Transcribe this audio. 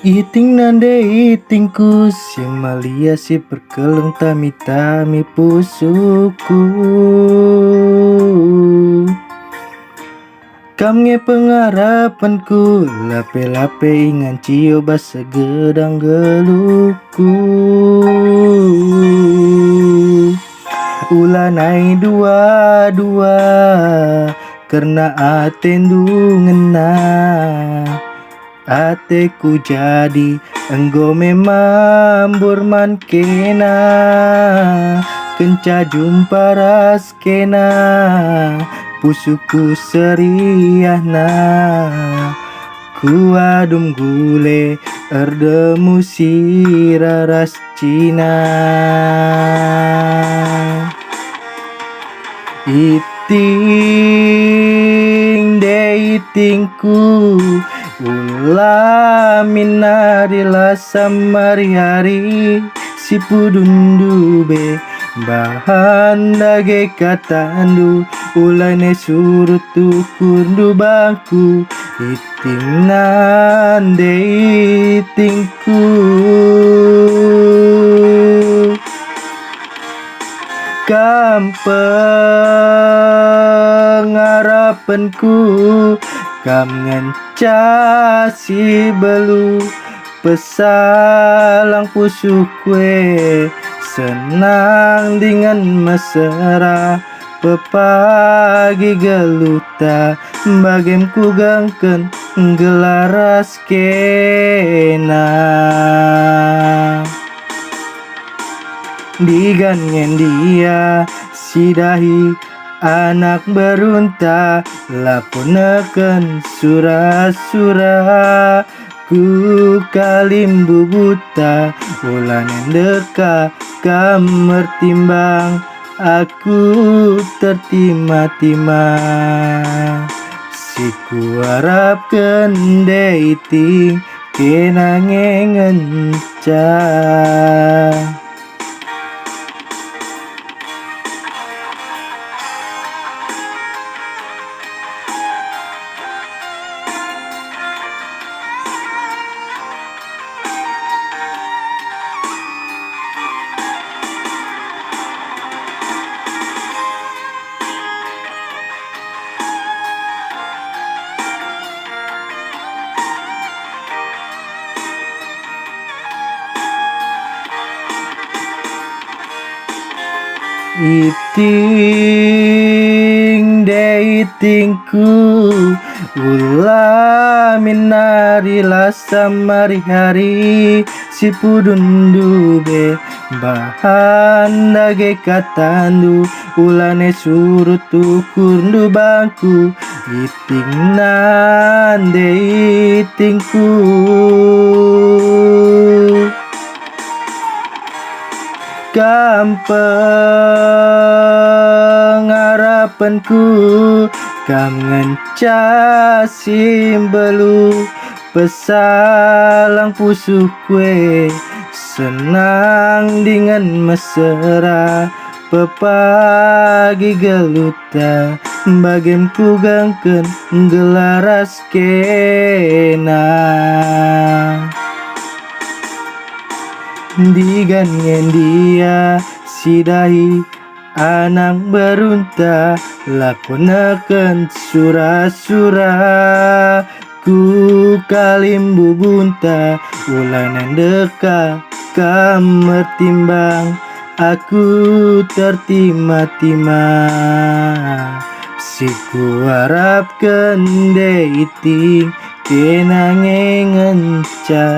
Iting nande itingku si malia si perkeleng tami-tami pusuku. Kamnge pengarapanku lape-lape ingan cio basa gedang geluku. Ulanai dua-dua karena atendu ngena. Ateku jadi enggo memang burman kena. Kenca jumpa ras kena pusuku seriahna. Ku adum gule erdemu siraras Cina. Iting de itingku ulah minarila samari-hari si pudundu be bahan dage katandu ulane surut tukundu bangku. Iting nande itingku pengarapanku kam ngenca si belu pesalang pusukwe senang dengan mesra pepagi geluta bagem ku gangken gelaras kena. Digangen dia sidahi anak berunta lapuneken sura-sura ku kalimbu buta ulanen deka kamar timbang aku tertima-tima. Siku harapkan dating kenange ngenca. Iting de itingku ulah minarila samari-hari si pudundu be bahan dage katandu ulane surut tukundu bangku. Iting nande itingku kam pengarapanku kam ngenca simbelu pesalang pusukwe senang dengan mesra pepagi geluta bagem ku gangken gelaras kena. Digangen dia sidahi anak berunta lakonaken sura-sura ku kalimbu bunta ulanan deka kamar timbang aku tertima-tima. Siku harapkan dating kenange ngenca.